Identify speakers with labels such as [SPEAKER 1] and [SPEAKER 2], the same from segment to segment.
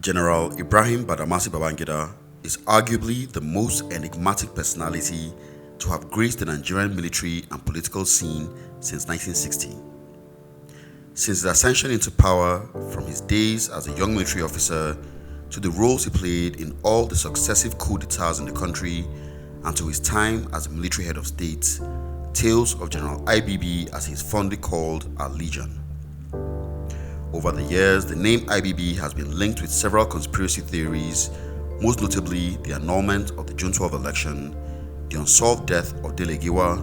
[SPEAKER 1] General Ibrahim Babangida is arguably the most enigmatic personality to have graced the Nigerian military and political scene since 1960. Since his ascension into power, from his days as a young military officer to the roles he played in all the successive coups d'etats in the country and to his time as the military head of state, tales of General IBB, as he is fondly called, are legion. Over the years, the name IBB has been linked with several conspiracy theories, most notably the annulment of the June 12 election, the unsolved death of Dele Giwa,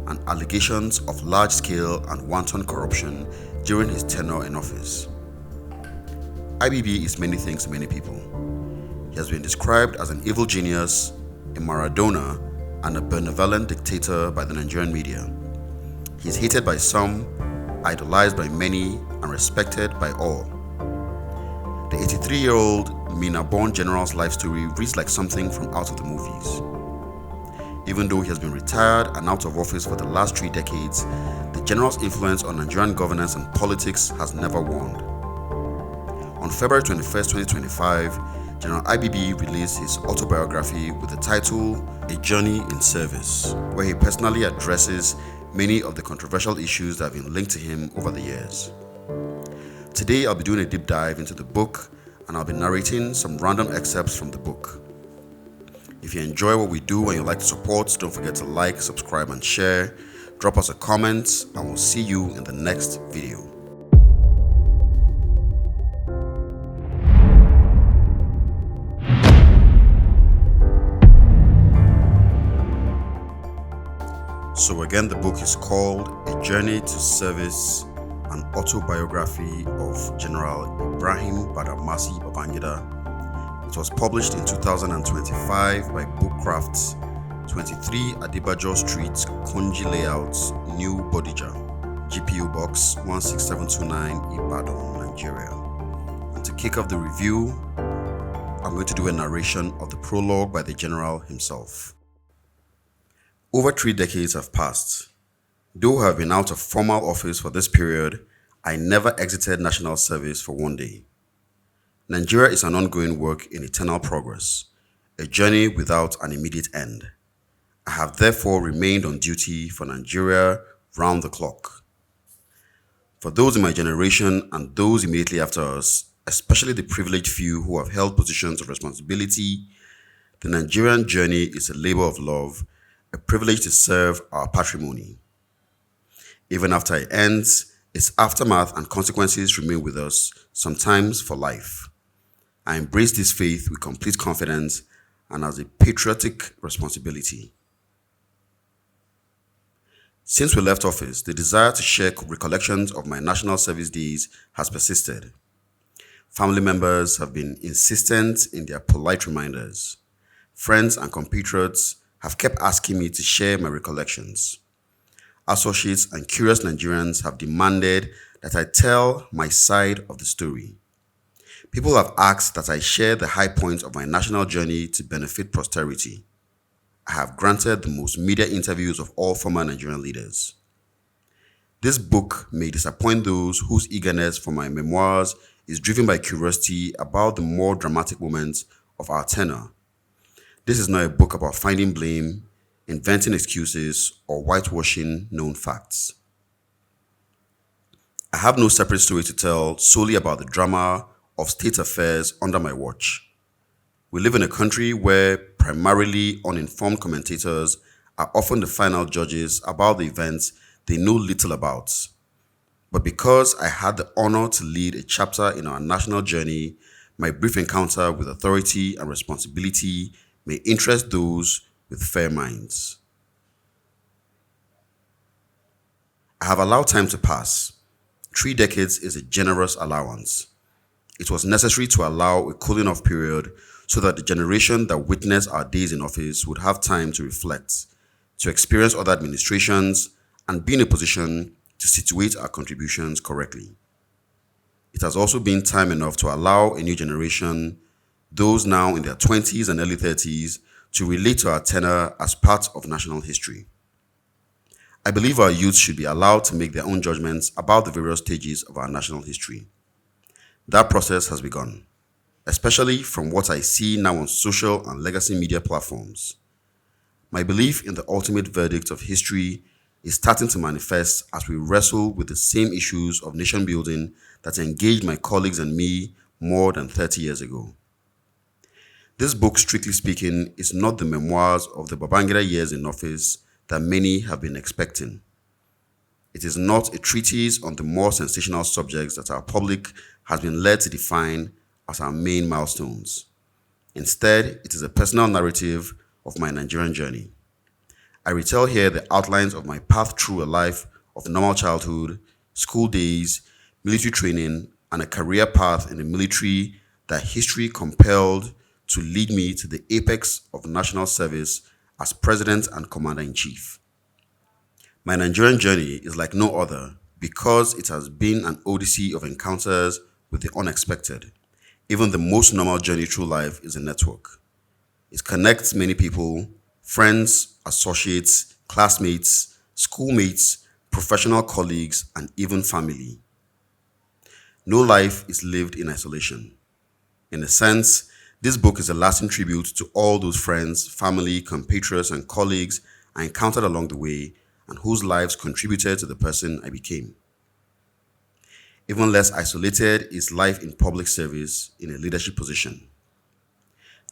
[SPEAKER 1] and allegations of large-scale and wanton corruption during his tenure in office. IBB is many things to many people. He has been described as an evil genius, a Maradona, and a benevolent dictator by the Nigerian media. He is hated by some, idolized by many, and respected by all. The 83-year-old Mina-born general's life story reads like something from out of the movies. Even though he has been retired and out of office for the last 3 decades, the general's influence on Nigerian governance and politics has never waned. On February 21, 2025, General IBB released his autobiography with the title A Journey in Service, where he personally addresses many of the controversial issues that have been linked to him over the years. Today I'll be doing a deep dive into the book, and I'll be narrating some random excerpts from the book. If you enjoy what we do and you'd like to support, don't forget to like, subscribe, and share. Drop us a comment, and we'll see you in the next video. So again, the book is called A Journey to Service, an autobiography of General Ibrahim Babangida. It was published in 2025 by Bookcraft, 23 Adibajo Street, Konji Layout, New Bodija, GPO Box 16729, Ibadan, Nigeria. And to kick off the review, I'm going to do a narration of the prologue by the General himself. Over 3 decades have passed. Though I have been out of formal office for this period, I never exited national service for one day. Nigeria is an ongoing work in eternal progress, a journey without an immediate end. I have therefore remained on duty for Nigeria round the clock. For those in my generation and those immediately after us, especially the privileged few who have held positions of responsibility, the Nigerian journey is a labor of love, a privilege to serve our patrimony. Even after it ends, its aftermath and consequences remain with us, sometimes for life. I embrace this faith with complete confidence and as a patriotic responsibility. Since we left office, the desire to share recollections of my national service days has persisted. Family members have been insistent in their polite reminders. Friends and compatriots have kept asking me to share my recollections. Associates and curious Nigerians have demanded that I tell my side of the story. People have asked that I share the high points of my national journey to benefit posterity. I have granted the most media interviews of all former Nigerian leaders. This book may disappoint those whose eagerness for my memoirs is driven by curiosity about the more dramatic moments of our tenure. This is not a book about finding blame, inventing excuses, or whitewashing known facts. I have no separate story to tell solely about the drama of state affairs under my watch. We live in a country where primarily uninformed commentators are often the final judges about the events they know little about. But because I had the honor to lead a chapter in our national journey, my brief encounter with authority and responsibility may interest those with fair minds. I have allowed time to pass. 3 decades is a generous allowance. It was necessary to allow a cooling off period so that the generation that witnessed our days in office would have time to reflect, to experience other administrations, and be in a position to situate our contributions correctly. It has also been time enough to allow a new generation, those now in their 20s and early 30s, to relate to our tenure as part of national history. I believe our youth should be allowed to make their own judgments about the various stages of our national history. That process has begun. especially from what I see now on social and legacy media platforms. My belief in the ultimate verdict of history is starting to manifest as we wrestle with the same issues of nation building that engaged my colleagues and me more than 30 years ago. This book, strictly speaking, is not the memoirs of the Babangida years in office that many have been expecting. It is not a treatise on the more sensational subjects that our public has been led to define as our main milestones. Instead, it is a personal narrative of my Nigerian journey. I retell here the outlines of my path through a life of normal childhood, school days, military training, and a career path in the military that history compelled to lead me to the apex of national service as President and Commander-in-Chief. My Nigerian journey is like no other because it has been an odyssey of encounters with the unexpected. Even the most normal journey through life is a network. It connects many people, friends, associates, classmates, schoolmates, professional colleagues, and even family. No life is lived in isolation. In a sense, this book is a lasting tribute to all those friends, family, compatriots, and colleagues I encountered along the way and whose lives contributed to the person I became. Even less isolated is life in public service in a leadership position.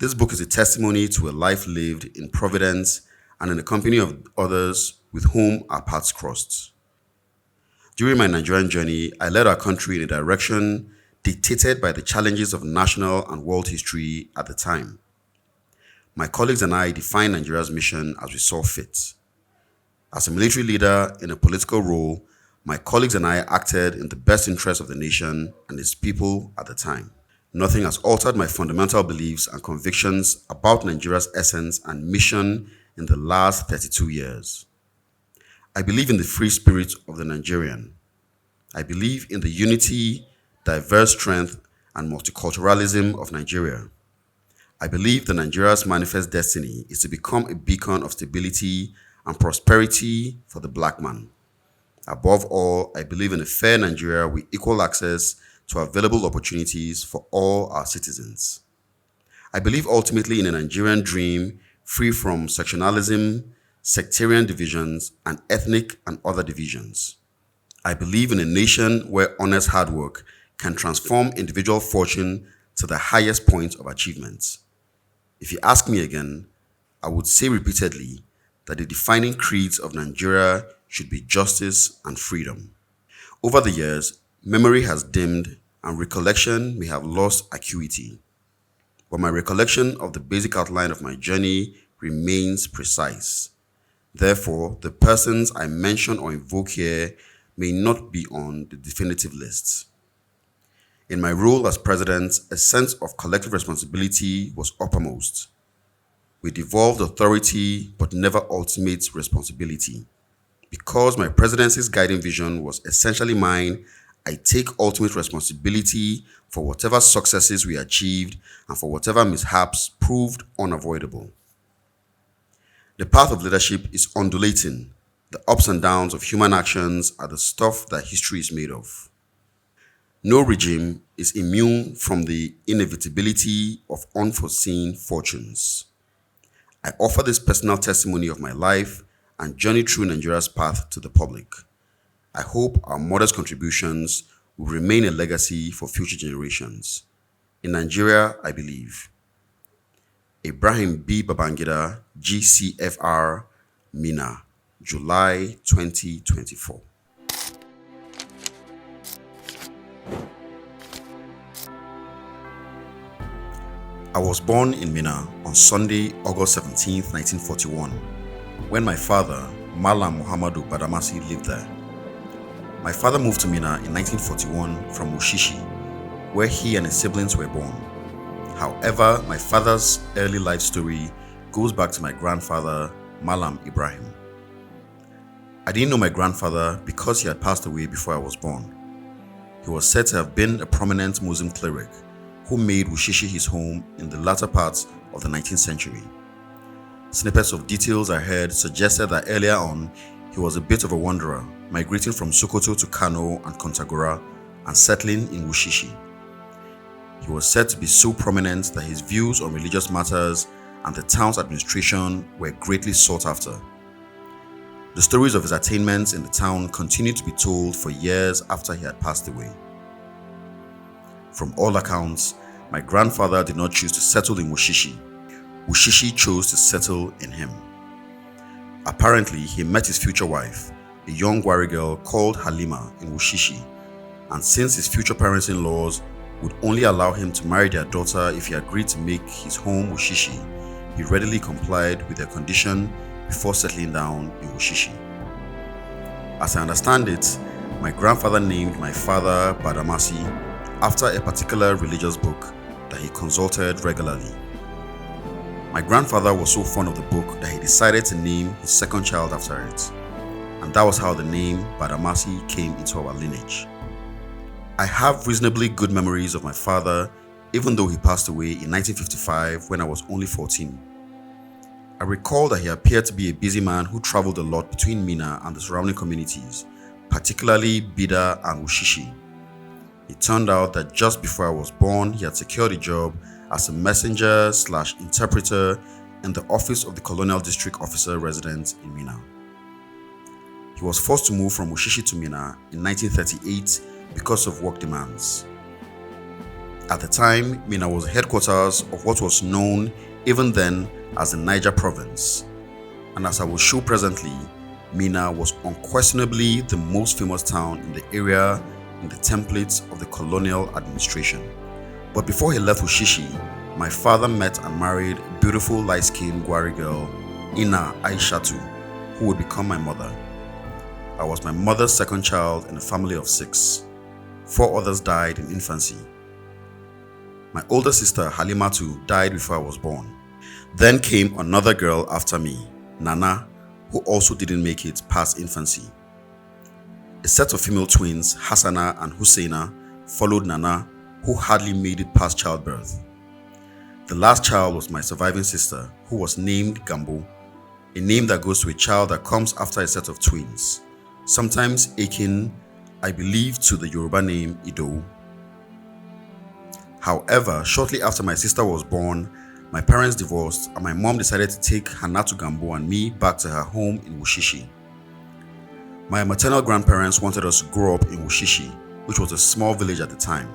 [SPEAKER 1] This book is a testimony to a life lived in providence and in the company of others with whom our paths crossed. During my Nigerian journey, I led our country in a direction dictated by the challenges of national and world history at the time. My colleagues and I defined Nigeria's mission as we saw fit. As a military leader in a political role, my colleagues and I acted in the best interest of the nation and its people at the time. Nothing has altered my fundamental beliefs and convictions about Nigeria's essence and mission in the last 32 years. I believe in the free spirit of the Nigerian. I believe in the unity, diverse strength, and multiculturalism of Nigeria. I believe that Nigeria's manifest destiny is to become a beacon of stability and prosperity for the black man. Above all, I believe in a fair Nigeria with equal access to available opportunities for all our citizens. I believe ultimately in a Nigerian dream free from sectionalism, sectarian divisions, and ethnic and other divisions. I believe in a nation where honest hard work can transform individual fortune to the highest point of achievement. If you ask me again, I would say repeatedly that the defining creeds of Nigeria should be justice and freedom. Over the years, memory has dimmed and recollection may have lost acuity. But my recollection of the basic outline of my journey remains precise. Therefore, the persons I mention or invoke here may not be on the definitive list. In my role as president, a sense of collective responsibility was uppermost. We devolved authority but never ultimate responsibility. Because my presidency's guiding vision was essentially mine, I take ultimate responsibility for whatever successes we achieved and for whatever mishaps proved unavoidable. The path of leadership is undulating. The ups and downs of human actions are the stuff that history is made of. No regime is immune from the inevitability of unforeseen fortunes. I offer this personal testimony of my life and journey through Nigeria's path to the public. I hope our modest contributions will remain a legacy for future generations. In Nigeria, I believe. Ibrahim B. Babangida, GCFR, Mina, July 2024. I was born in Mina on Sunday, August 17, 1941, when my father, Malam Muhammadu Badamasi, lived there. My father moved to Mina in 1941 from Wushishi, where he and his siblings were born. However, my father's early life story goes back to my grandfather, Malam Ibrahim. I didn't know my grandfather because he had passed away before I was born. He was said to have been a prominent Muslim cleric who made Wushishi his home in the latter parts of the 19th century. Snippets of details I heard suggested that earlier on, he was a bit of a wanderer, migrating from Sokoto to Kano and Kontagora and settling in Wushishi. He was said to be so prominent that his views on religious matters and the town's administration were greatly sought after. The stories of his attainments in the town continued to be told for years after he had passed away. From all accounts, my grandfather did not choose to settle in Wushishi. Wushishi chose to settle in him. Apparently, he met his future wife, a young Wari girl called Halima, in Wushishi, and since his future parents-in-laws would only allow him to marry their daughter if he agreed to make his home Wushishi, he readily complied with their condition before settling down in Wushishi. As I understand it, my grandfather named my father Badamasi after a particular religious book that he consulted regularly. My grandfather was so fond of the book that he decided to name his second child after it, and that was how the name Badamasi came into our lineage. I have reasonably good memories of my father, even though he passed away in 1955 when I was only 14. I recall that he appeared to be a busy man who traveled a lot between Mina and the surrounding communities, particularly Bida and Wushishi. It turned out that just before I was born, he had secured a job as a messenger/interpreter in the office of the Colonial District Officer resident in Mina. He was forced to move from Wushishi to Mina in 1938 because of work demands. At the time, Mina was the headquarters of what was known even then as the Niger province, and as I will show presently, Mina was unquestionably the most famous town in the area in the templates of the colonial administration. But before he left Wushishi, my father met and married a beautiful light-skinned Gwari girl, Ina Aishatu, who would become my mother. I was my mother's second child in a family of 6. 4 others died in infancy. My older sister Halimatu died before I was born. Then came another girl after me, Nana, who also didn't make it past infancy. A set of female twins, Hassana and Husseina, followed Nana, who hardly made it past childbirth. The last child was my surviving sister, who was named Gambo, a name that goes to a child that comes after a set of twins, sometimes akin, I believe, to the Yoruba name Ido. However, shortly after my sister was born, my parents divorced and my mom decided to take Hanatu Gambo and me back to her home in Wushishi. My maternal grandparents wanted us to grow up in Wushishi, which was a small village at the time.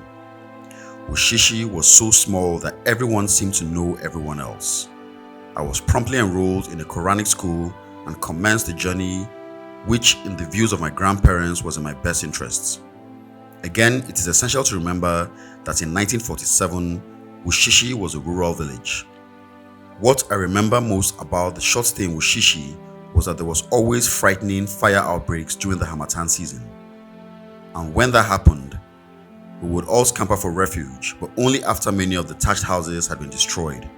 [SPEAKER 1] Wushishi was so small that everyone seemed to know everyone else. I was promptly enrolled in a Quranic school and commenced a journey which, in the views of my grandparents, was in my best interests. Again, it is essential to remember that in 1947, Wushishi was a rural village. What I remember most about the short stay in Wushishi was that there was always frightening fire outbreaks during the Harmattan season. And when that happened, we would all scamper for refuge, but only after many of the thatched houses had been destroyed.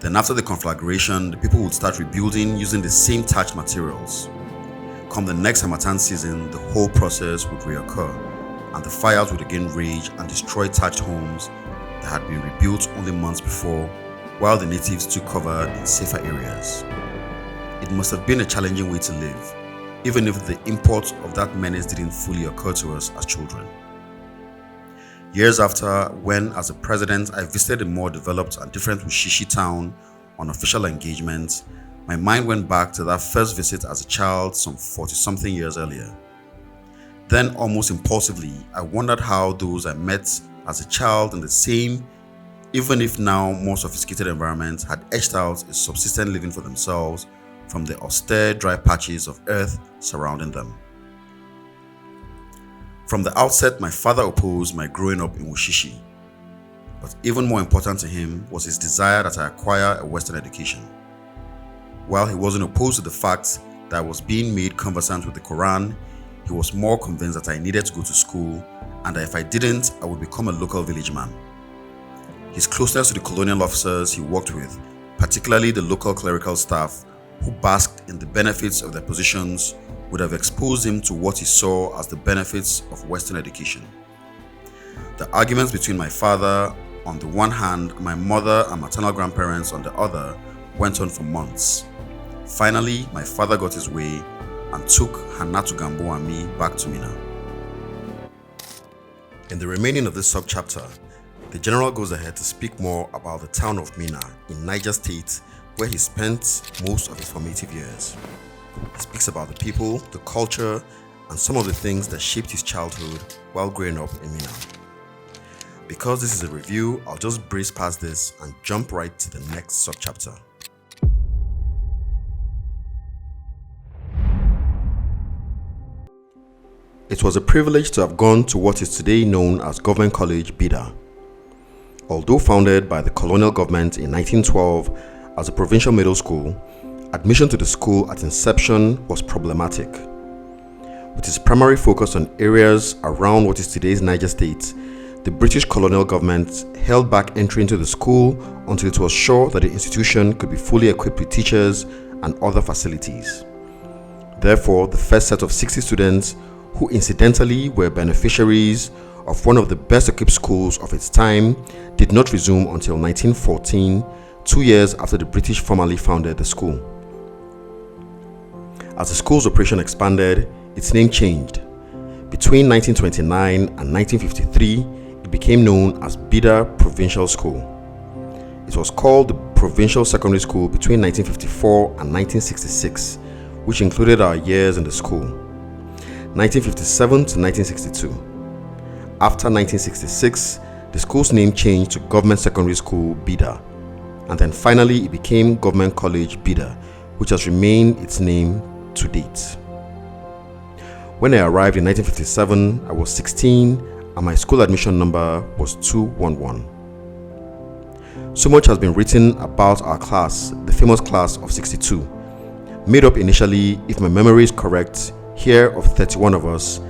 [SPEAKER 1] Then after the conflagration, the people would start rebuilding using the same thatched materials. Come the next Harmattan season, the whole process would reoccur, and the fires would again rage and destroy thatched homes that had been rebuilt only months before, while the natives took cover in safer areas. It must have been a challenging way to live, even if the import of that menace didn't fully occur to us as children. Years after, when as a president I visited a more developed and different Wushishi town on official engagement, my mind went back to that first visit as a child some 40-something years earlier. Then, almost impulsively, I wondered how those I met as a child in the same, even if now more sophisticated environment, had etched out a subsistent living for themselves from the austere, dry patches of earth surrounding them. From the outset, my father opposed my growing up in Wushishi, but even more important to him was his desire that I acquire a Western education. While he wasn't opposed to the fact that I was being made conversant with the Quran, he was more convinced that I needed to go to school and that if I didn't, I would become a local village man. His closeness to the colonial officers he worked with, particularly the local clerical staff who basked in the benefits of their positions, would have exposed him to what he saw as the benefits of Western education. The arguments between my father on the one hand and my mother and maternal grandparents on the other went on for months. Finally, my father got his way and took Hanatu Gambo and me back to Mina. In the remaining of this sub-chapter, The general goes ahead to speak more about the town of Minna in Niger State, where he spent most of his formative years. He speaks about the people, the culture, and some of the things that shaped his childhood while growing up in Minna. Because this is a review, I'll just breeze past this and jump right to the next subchapter. It was a privilege to have gone to what is today known as Government College, Bida. Although founded by the colonial government in 1912 as a provincial middle school, admission to the school at inception was problematic. With its primary focus on areas around what is today's Niger State, the British colonial government held back entry into the school until it was sure that the institution could be fully equipped with teachers and other facilities. Therefore, the first set of 60 students, who incidentally were beneficiaries of one of the best equipped schools of its time, did not resume until 1914, 2 years after the British formally founded the school. As the school's operation expanded, its name changed. Between 1929 and 1953, it became known as Bida Provincial School. It was called the Provincial Secondary School between 1954 and 1966, which included our years in the school, 1957 to 1962. After 1966, the school's name changed to Government Secondary School Bida, and then finally it became Government College Bida, which has remained its name to date. When I arrived in 1957, I was 16 and my school admission number was 211. So much has been written about our class, the famous class of 62, made up initially, if my memory is correct, here of 31 of us,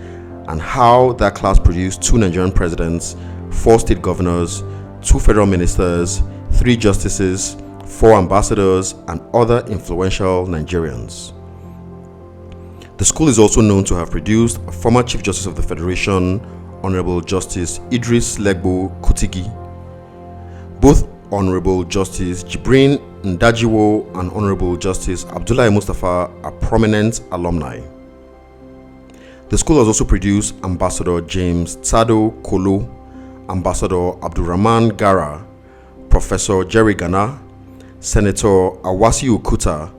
[SPEAKER 1] and how that class produced 2 Nigerian presidents, 4 state governors, 2 federal ministers, 3 justices, 4 ambassadors, and other influential Nigerians. The school is also known to have produced a former Chief Justice of the Federation, Honorable Justice Idris Legbo Kutigi. Both Honorable Justice Jibrin Ndajiwo and Honorable Justice Abdullahi Mustafa are prominent alumni. The school has also produced Ambassador James Tsado Kolo, Ambassador Abdurrahman Gara, Professor Jerry Gana, Senator Awasi Ukuta,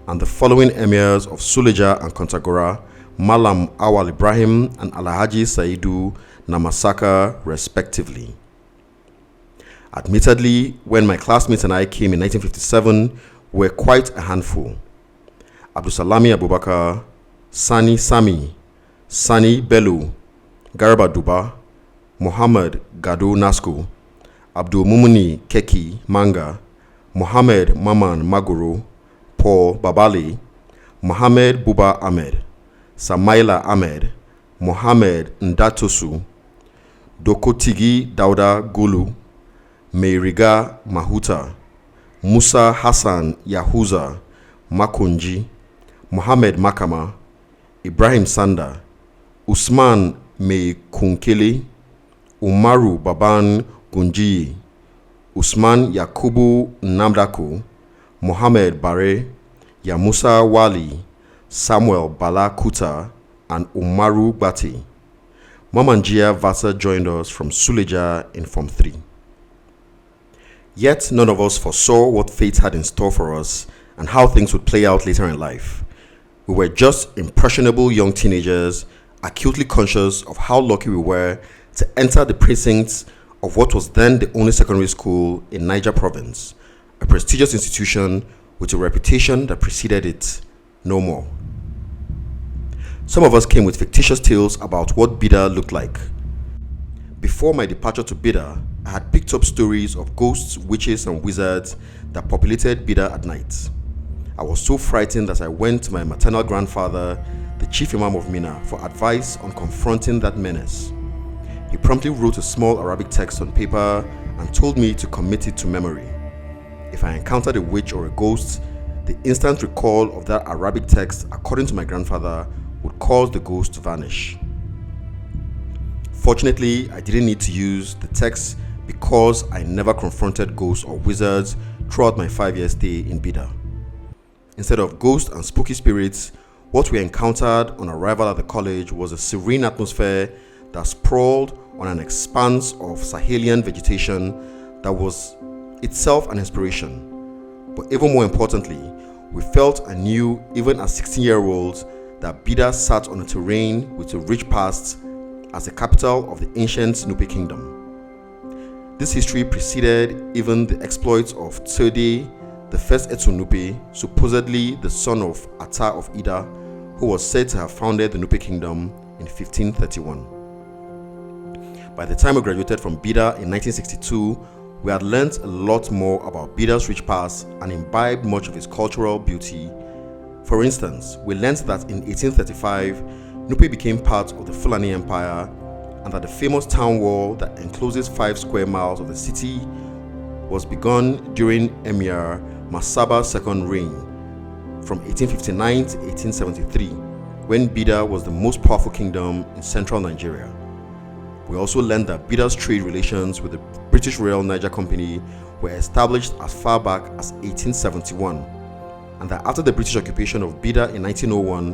[SPEAKER 1] and the following emirs of Suleja and Kontagora, Malam Awal Ibrahim and Alhaji Saidu Namasaka, respectively. Admittedly, when my classmates and I came in 1957, we were quite a handful. Abdusalami Abubakar, Sani Sami, Sani Bello, Garba Duba, Muhammad Gado Nasko, Abdul Mumuni Keki Manga, Mohammed Maman Maguro, Paul Babali, Mohammed Buba Ahmed, Samaila Ahmed, Mohammed Ndatosu, Dokotigi Dauda Gulu, Meiriga Mahuta, Musa Hassan Yahuza Makunji, Mohammed Makama, Ibrahim Sanda, Usman Mei Kunkele, Umaru Baban Gunji, Usman Yakubu Namdako, Mohammed Bare, Yamusa Wali, Samuel Bala Kuta, and Umaru Bati. Mamanjia Vasa joined us from Suleja in Form 3. Yet none of us foresaw what fate had in store for us and how things would play out later in life. We were just impressionable young teenagers, acutely conscious of how lucky we were to enter the precincts of what was then the only secondary school in Niger Province, a prestigious institution with a reputation that preceded it no more. Some of us came with fictitious tales about what Bida looked like. Before my departure to Bida, I had picked up stories of ghosts, witches, and wizards that populated Bida at night. I was so frightened that I went to my maternal grandfather, the chief imam of Minna, for advice on confronting that menace. He promptly wrote a small Arabic text on paper and told me to commit it to memory. If I encountered a witch or a ghost, the instant recall of that Arabic text, according to my grandfather, would cause the ghost to vanish. Fortunately, I didn't need to use the text because I never confronted ghosts or wizards throughout my 5-year stay in Bida. Instead of ghosts and spooky spirits, what we encountered on arrival at the college was a serene atmosphere that sprawled on an expanse of Sahelian vegetation that was itself an inspiration. But even more importantly, we felt and knew, even as 16-year-olds, that Bida sat on a terrain with a rich past as the capital of the ancient Nupe kingdom. This history preceded even the exploits of Tsode, the first Etu Nupe, supposedly the son of Ata of Ida, who was said to have founded the Nupe kingdom in 1531. By the time we graduated from Bida in 1962, we had learnt a lot more about Bida's rich past and imbibed much of its cultural beauty. For instance, we learnt that in 1835, Nupe became part of the Fulani Empire, and that the famous town wall that encloses 5 square miles of the city was begun during Emir Masaba's second reign, from 1859 to 1873, when Bida was the most powerful kingdom in central Nigeria. We also learned that Bida's trade relations with the British Royal Niger Company were established as far back as 1871, and that after the British occupation of Bida in 1901,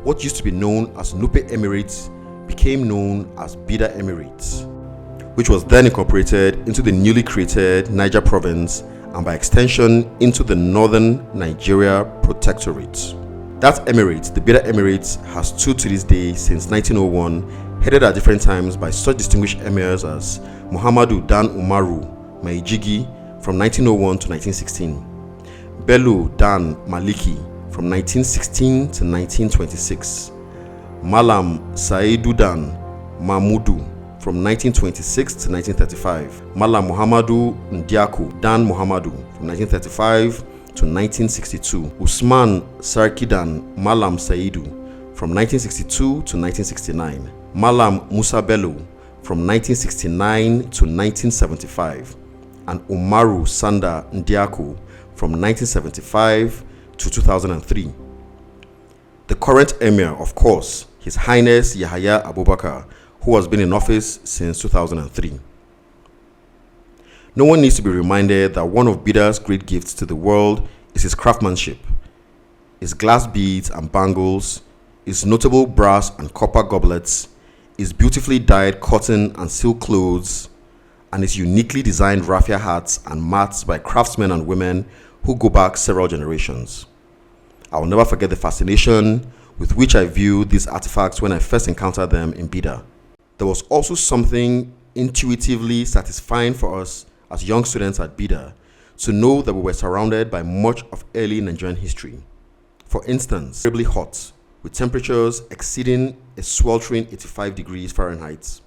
[SPEAKER 1] what used to be known as Nupe Emirates became known as Bida Emirates, which was then incorporated into the newly created Niger province and by extension into the Northern Nigeria Protectorate. That emirate, the Bida Emirates, has stood to this day since 1901, headed at different times by such distinguished emirs as Muhammadu Dan Umaru Maijigi from 1901 to 1916, Bello Dan Maliki from 1916 to 1926, Malam Saidu Dan Mahmudu from 1926 to 1935, Malam Muhammadu Ndiaku Dan Muhammadu from 1935 to 1962, Usman Sarkidan Malam Saidu from 1962 to 1969, Malam Musa Bello from 1969 to 1975, and Umaru Sanda Ndiaku from 1975 to 2003. The current emir, of course, His Highness Yahaya Abubakar, who has been in office since 2003. No one needs to be reminded that one of Bida's great gifts to the world is his craftsmanship, his glass beads and bangles, his notable brass and copper goblets, his beautifully dyed cotton and silk clothes, and his uniquely designed raffia hats and mats by craftsmen and women who go back several generations. I will never forget the fascination with which I viewed these artifacts when I first encountered them in Bida. There was also something intuitively satisfying for us as young students at Bida to know that we were surrounded by much of early Nigerian history. For instance, terribly hot, with temperatures exceeding a sweltering 85 degrees Fahrenheit.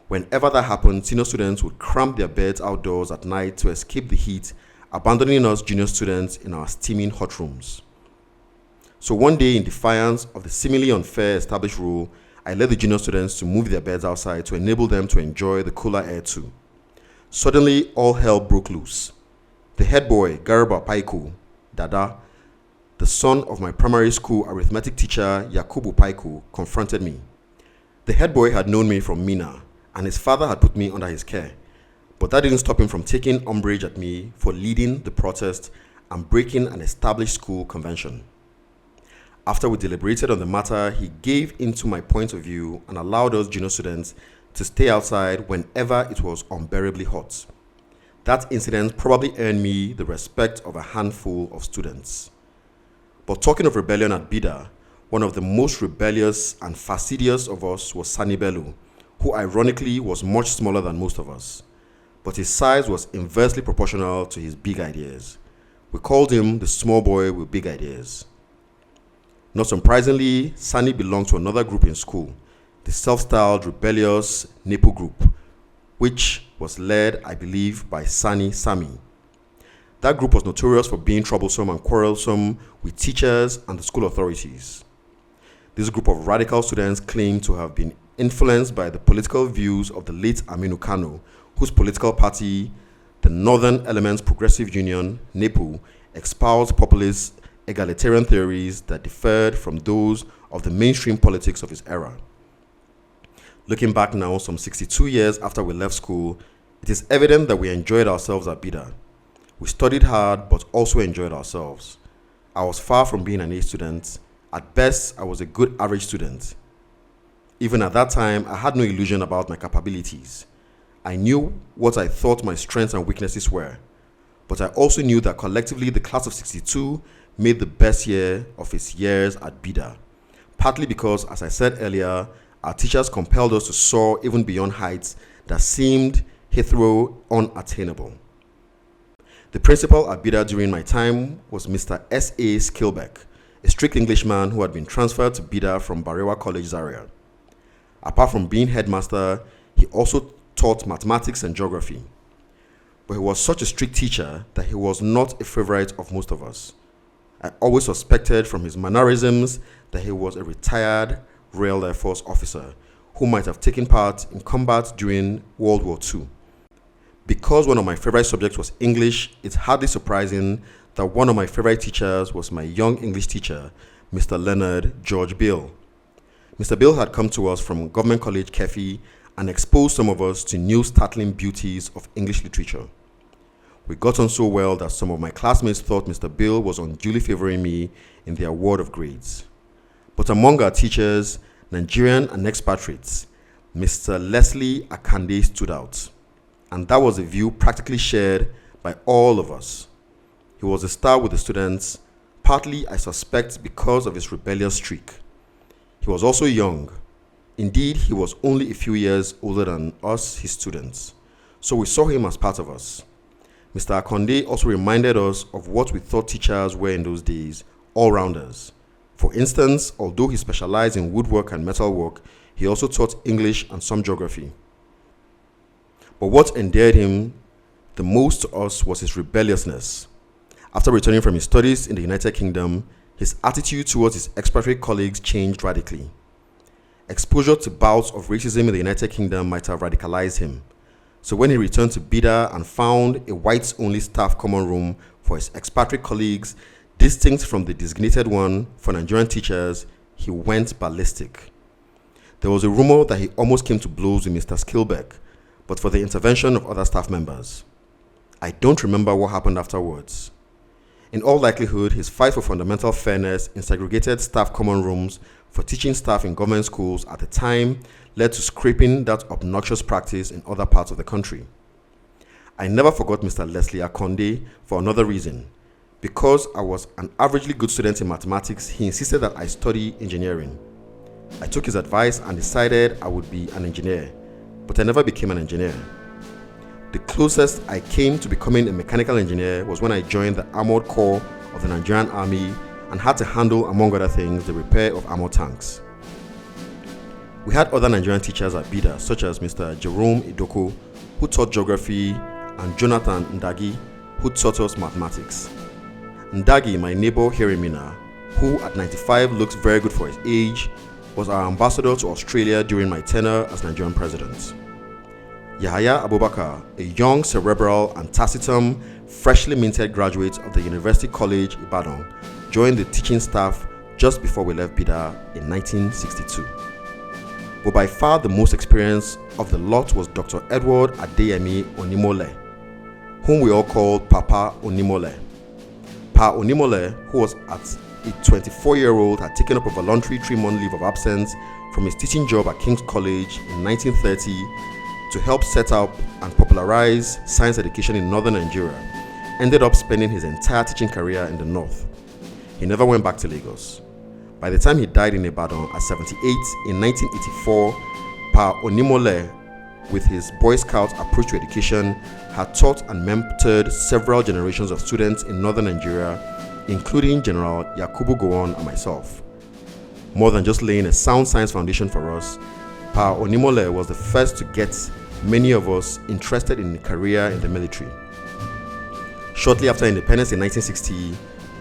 [SPEAKER 1] Whenever that happened, senior students would cramp their beds outdoors at night to escape the heat, abandoning us junior students in our steaming hot rooms. So one day, in defiance of the seemingly unfair established rule, I led the junior students to move their beds outside to enable them to enjoy the cooler air too. Suddenly, all hell broke loose. The head boy, Garba Paiku, Dada, the son of my primary school arithmetic teacher, Yakubu Paiku, confronted me. The head boy had known me from Mina, and his father had put me under his care. But that didn't stop him from taking umbrage at me for leading the protest and breaking an established school convention. After we deliberated on the matter, he gave into my point of view and allowed us junior students to stay outside whenever it was unbearably hot. That incident probably earned me the respect of a handful of students. But talking of rebellion at Bida, one of the most rebellious and fastidious of us was Sani Bello, who ironically was much smaller than most of us. But his size was inversely proportional to his big ideas. We called him the small boy with big ideas. Not surprisingly, Sani belonged to another group in school, the self-styled rebellious Nepo group, which was led, I believe, by Sani Sami. That group was notorious for being troublesome and quarrelsome with teachers and the school authorities. This group of radical students claimed to have been influenced by the political views of the late Aminu Kano, whose political party, the Northern Elements Progressive Union, NEPU, espoused populist egalitarian theories that differed from those of the mainstream politics of his era. Looking back now, some 62 years after we left school, it is evident that we enjoyed ourselves at Bida. We studied hard, but also enjoyed ourselves. I was far from being an A student. At best, I was a good average student. Even at that time, I had no illusion about my capabilities. I knew what I thought my strengths and weaknesses were, but I also knew that collectively the class of 62 made the best year of its years at BIDA, partly because, as I said earlier, our teachers compelled us to soar even beyond heights that seemed hitherto unattainable. The principal at BIDA during my time was Mr. S.A. Skilbeck, a strict Englishman who had been transferred to BIDA from Barewa College, Zaria. Apart from being headmaster, he also taught mathematics and geography. But he was such a strict teacher that he was not a favorite of most of us. I always suspected from his mannerisms that he was a retired Royal Air Force officer who might have taken part in combat during World War II. Because one of my favorite subjects was English, it's hardly surprising that one of my favorite teachers was my young English teacher, Mr. Leonard George Bill. Mr. Bill had come to us from Government College, Kefi, and exposed some of us to new startling beauties of English literature. We got on so well that some of my classmates thought Mr. Bill was unduly favoring me in their award of grades. But among our teachers, Nigerian and expatriates, Mr. Leslie Akande stood out. And that was a view practically shared by all of us. He was a star with the students, partly, I suspect, because of his rebellious streak. He was also young. Indeed, he was only a few years older than us, his students. So we saw him as part of us. Mr. Akande also reminded us of what we thought teachers were in those days, all-rounders. For instance, although he specialized in woodwork and metalwork, he also taught English and some geography. But what endeared him the most to us was his rebelliousness. After returning from his studies in the United Kingdom, his attitude towards his expatriate colleagues changed radically. Exposure to bouts of racism in the United Kingdom might have radicalized him. So when he returned to BIDA and found a whites-only staff common room for his expatriate colleagues, distinct from the designated one for Nigerian teachers, he went ballistic. There was a rumor that he almost came to blows with Mr. Skilbeck, but for the intervention of other staff members. I don't remember what happened afterwards. In all likelihood, his fight for fundamental fairness in segregated staff common rooms for teaching staff in government schools at the time led to scraping that obnoxious practice in other parts of the country. I never forgot Mr. Leslie Akande for another reason. Because I was an averagely good student in mathematics, he insisted that I study engineering. I took his advice and decided I would be an engineer, but I never became an engineer. The closest I came to becoming a mechanical engineer was when I joined the Armored Corps of the Nigerian Army and had to handle, among other things, the repair of armored tanks. We had other Nigerian teachers at BIDA, such as Mr. Jerome Idoko, who taught geography, and Jonathan Ndagi, who taught us mathematics. Ndagi, my neighbor here in Mina, who at 95 looks very good for his age, was our ambassador to Australia during my tenure as Nigerian president. Yahaya Abubakar, a young cerebral and taciturn, freshly minted graduate of the University College Ibadan, joined the teaching staff just before we left BIDA in 1962. But by far the most experienced of the lot was Dr. Edward Adeyemi Onimole, whom we all called Papa Onimole. Pa Onimole, who was at a 24-year-old, had taken up a voluntary 3-month leave of absence from his teaching job at King's College in 1930 to help set up and popularize science education in northern Nigeria, ended up spending his entire teaching career in the north. He never went back to Lagos. By the time he died in Ibadan at 78 in 1984, Pa Onimole, with his Boy Scout approach to education, had taught and mentored several generations of students in northern Nigeria, including General Yakubu Gowon and myself. More than just laying a sound science foundation for us, Pa Onimole was the first to get many of us interested in a career in the military. Shortly after independence in 1960,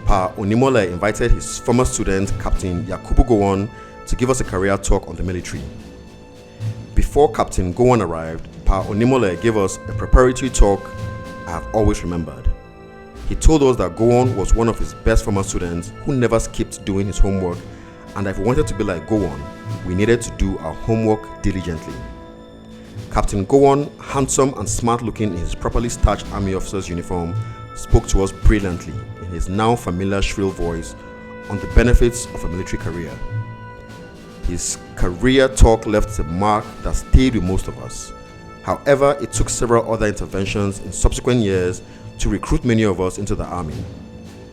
[SPEAKER 1] Pa Onimole invited his former student, Captain Yakubu Gowon, to give us a career talk on the military. Before Captain Gowon arrived, Pa Onimole gave us a preparatory talk I have always remembered. He told us that Gowon was one of his best former students who never skipped doing his homework, and if we wanted to be like Gowon, we needed to do our homework diligently. Captain Gowon, handsome and smart-looking in his properly starched army officer's uniform, spoke to us brilliantly in his now familiar shrill voice on the benefits of a military career. His career talk left a mark that stayed with most of us. However, it took several other interventions in subsequent years to recruit many of us into the army.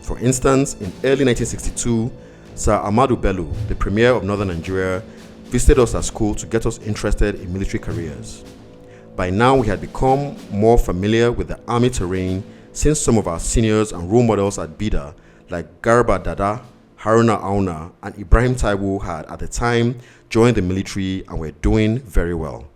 [SPEAKER 1] For instance, in early 1962, Sir Ahmadu Bello, the Premier of Northern Nigeria, visited us at school to get us interested in military careers. By now, we had become more familiar with the army terrain since some of our seniors and role models at Bida, like Garba Dada, Haruna Auna, and Ibrahim Taiwo had at the time joined the military and were doing very well.